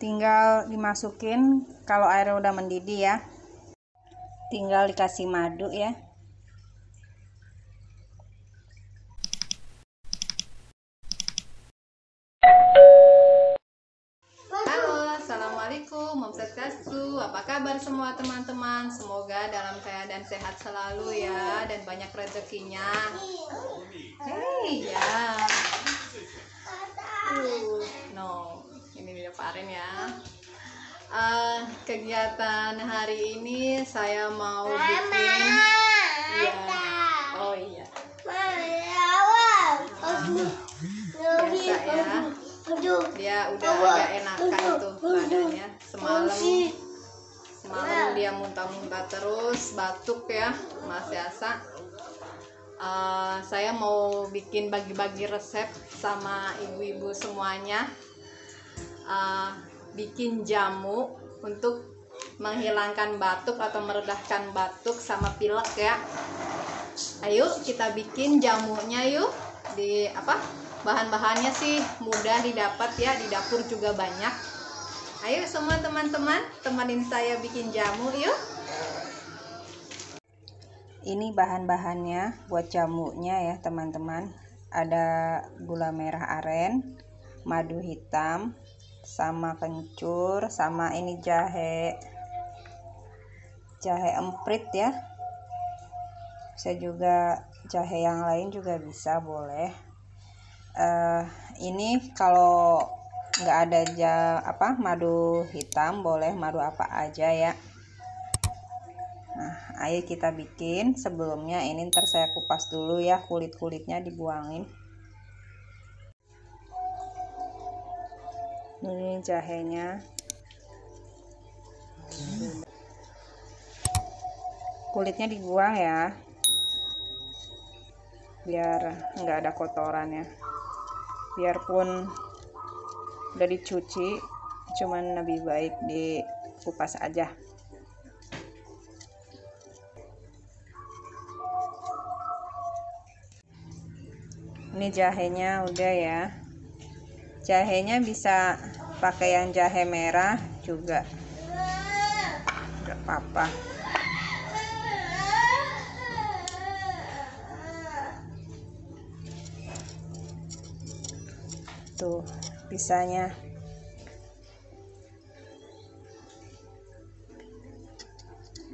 Tinggal dimasukin kalau airnya udah mendidih ya. Tinggal dikasih madu ya. Halo, assalamualaikum, Om Swastiastu. Apa kabar semua teman-teman? Semoga dalam keadaan sehat selalu ya, dan banyak rezekinya. Hei ya. No, ini dia Pak Aren ya. Kegiatan hari ini saya mau bikin. Iya. Oh iya. Biasa ya. Dia udah agak enakan tuh badannya. Semalam dia muntah-muntah terus, batuk ya, Mas Yasa. Saya mau bikin bagi-bagi resep sama ibu-ibu semuanya. Bikin jamu untuk menghilangkan batuk atau meredahkan batuk sama pilek ya. Ayo kita bikin jamunya yuk. Bahan-bahannya sih mudah didapat ya, di dapur juga banyak. Ayo semua teman-teman, temenin saya bikin jamu yuk. Ini bahan-bahannya buat jamunya ya teman-teman. Ada gula merah aren, madu hitam, sama kencur, sama ini jahe emprit ya. Bisa juga jahe yang lain juga bisa, boleh. Ini kalau nggak ada madu hitam, boleh madu apa aja ya. Nah, ayo kita bikin. Sebelumnya ini ntar saya kupas dulu ya, kulit-kulitnya dibuangin. Ini jahenya, kulitnya dibuang ya, biar nggak ada kotorannya. Biarpun udah dicuci, cuman lebih baik dikupas aja. Ini jahenya udah ya. Jahenya bisa pakai yang jahe merah juga, nggak apa-apa. Tuh pisahnya.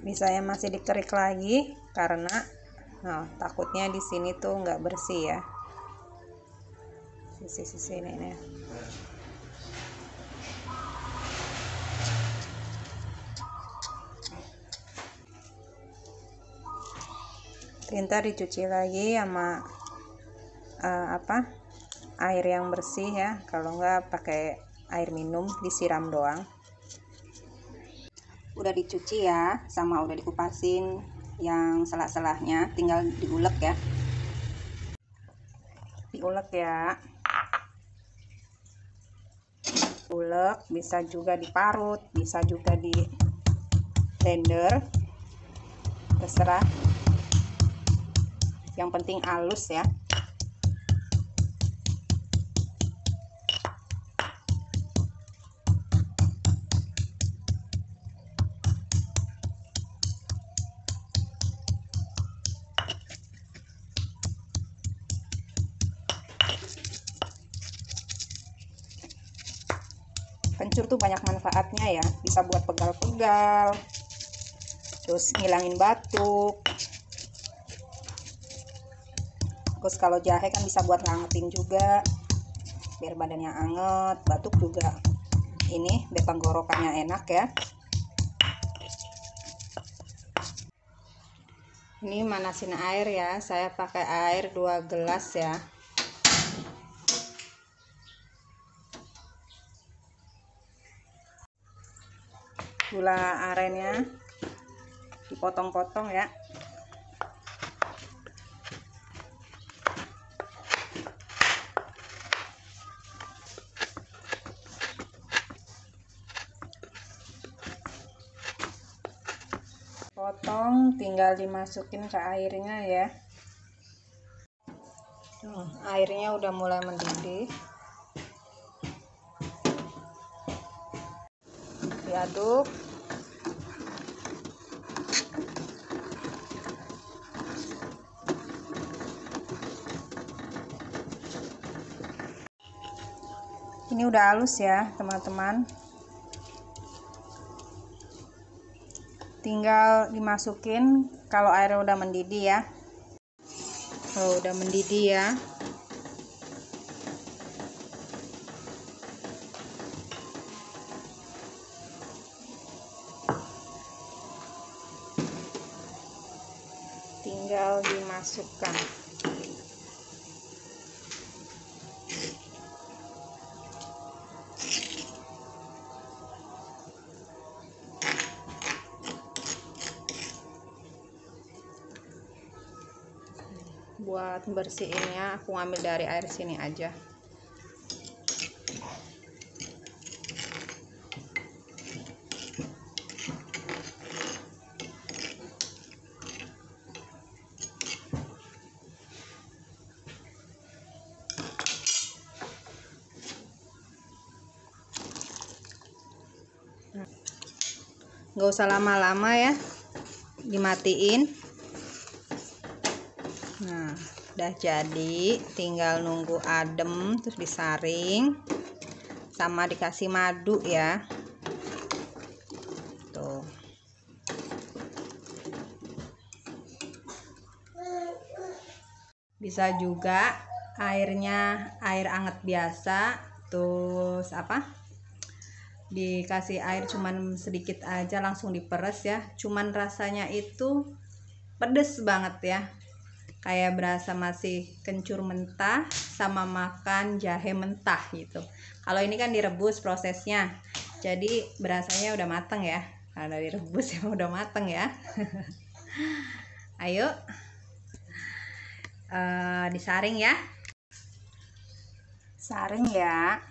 Bisanya masih dikerik lagi karena takutnya di sini tuh nggak bersih ya, sisi-sisi ini nih. Ntar dicuci lagi sama air yang bersih ya. Kalau nggak pakai air minum, disiram doang. Udah dicuci ya, sama udah dikupasin yang selah-selahnya, tinggal diulek ya. Diulek ya. Ulek, bisa juga diparut, bisa juga di blender, terserah. Yang penting halus ya. Kencur tuh banyak manfaatnya ya, bisa buat pegal-pegal, terus ngilangin batuk. Terus kalau jahe kan bisa buat ngangetin juga, biar badannya anget, batuk juga ini biar tenggorokannya enak ya. Ini manasin air ya, saya pakai air 2 gelas ya. Gula arennya dipotong-potong ya. Potong, tinggal dimasukin ke airnya ya. Airnya udah mulai mendidih. diaduk. Ini udah halus ya teman-teman, tinggal dimasukin kalau airnya udah mendidih ya. Kalau udah mendidih ya, tinggal dimasukkan. Buat bersihinnya aku ngambil dari air sini aja. Nggak usah lama-lama ya, dimatiin. Nah, udah jadi, tinggal nunggu adem terus disaring sama dikasih madu ya. Tuh. Bisa juga airnya air anget biasa, terus dikasih air cuman sedikit aja langsung diperes ya. Cuman rasanya itu pedes banget ya, kayak berasa masih kencur mentah sama makan jahe mentah gitu. Kalau ini kan direbus prosesnya, jadi berasanya udah mateng ya. Karena direbus ya udah mateng ya. Ayo disaring ya, saring ya.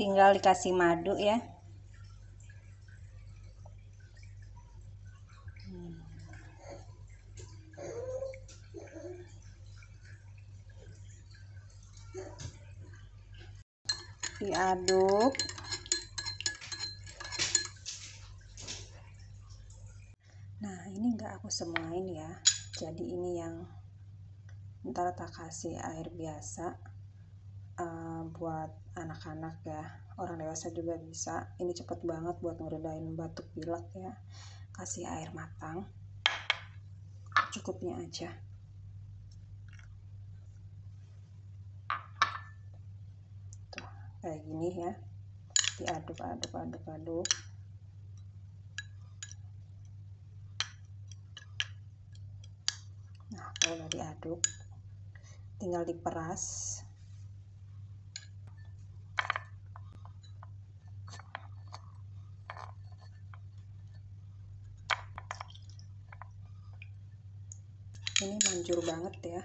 Tinggal dikasih madu ya. Diaduk. Nah, ini enggak aku semuain ya. Jadi ini yang ntar tak kasih air biasa buat anak-anak ya. Orang dewasa juga bisa. Ini cepet banget buat ngeredain batuk pilek ya. Kasih air matang. Cukupnya aja. Tuh, kayak gini ya. Diaduk. Nah, kalau udah diaduk, tinggal diperas. Ini manjur banget ya.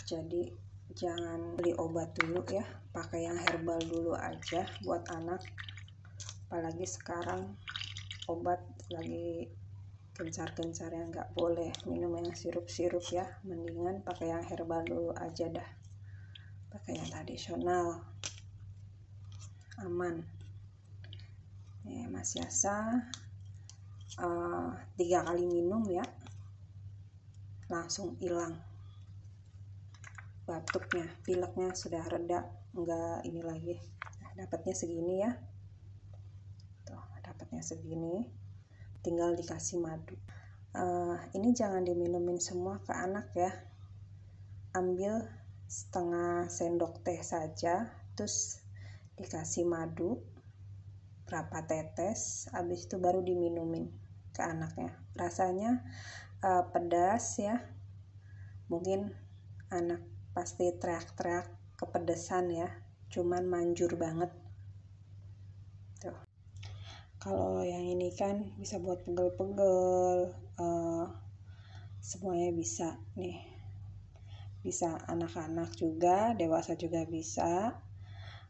Jadi jangan beli obat dulu ya, pakai yang herbal dulu aja buat anak. Apalagi sekarang obat lagi gencar-gencar yang nggak boleh minum yang sirup-sirup ya. Mendingan pakai yang herbal dulu aja dah, pakai yang tradisional, aman. Nih Mas Yasa 3 kali minum ya, langsung hilang batuknya, pileknya sudah reda, enggak ini lagi. Nah, dapatnya segini ya. Tuh, dapatnya segini. Tinggal dikasih madu. Ini jangan diminumin semua ke anak ya. Ambil setengah sendok teh saja, terus dikasih madu berapa tetes, habis itu baru diminumin ke anaknya. Rasanya pedas ya. Mungkin anak pasti teriak-teriak kepedesan ya, cuman manjur banget tuh. Kalau yang ini kan bisa buat pegel-pegel, semuanya bisa nih, bisa anak-anak juga, dewasa juga bisa.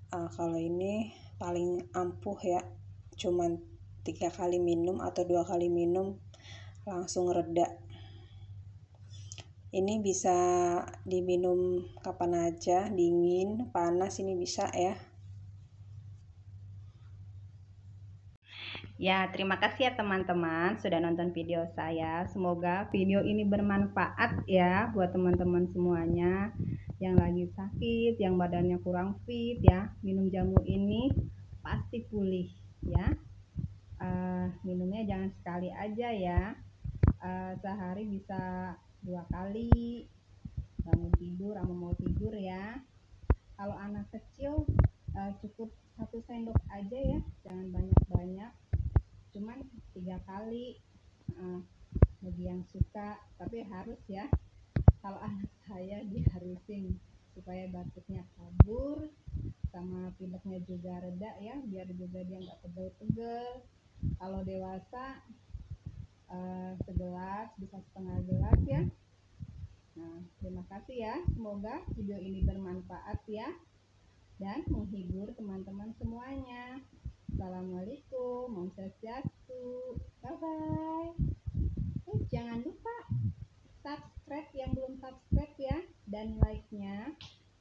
Kalau ini paling ampuh ya, cuman 3 kali minum atau 2 kali minum langsung reda. Ini bisa diminum kapan aja, dingin, panas, ini bisa ya. Ya, terima kasih ya teman-teman sudah nonton video saya. Semoga video ini bermanfaat ya buat teman-teman semuanya yang lagi sakit, yang badannya kurang fit ya. Minum jamu ini pasti pulih ya. Minumnya jangan sekali aja ya. Sehari bisa 2 kali bangun tidur sama mau tidur ya. Kalau anak kecil cukup 1 sendok aja ya, jangan banyak-banyak, cuman 3 kali bagi yang suka, tapi harus ya. Kalau anak saya diharusin supaya batuknya kabur sama pileknya juga reda ya, biar juga dia nggak pegel-pegel. Kalau dewasa segelas bisa setengah gelas ya. Nah, terima kasih ya, semoga video ini bermanfaat ya dan menghibur teman-teman semuanya. Assalamualaikum, Om Swastiastu, bye bye. Jangan lupa subscribe yang belum subscribe ya, dan like-nya,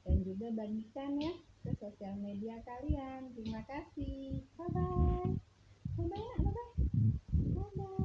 dan juga bagikan ya ke sosial media kalian. Terima kasih, bye bye. Bye bye. Bye bye.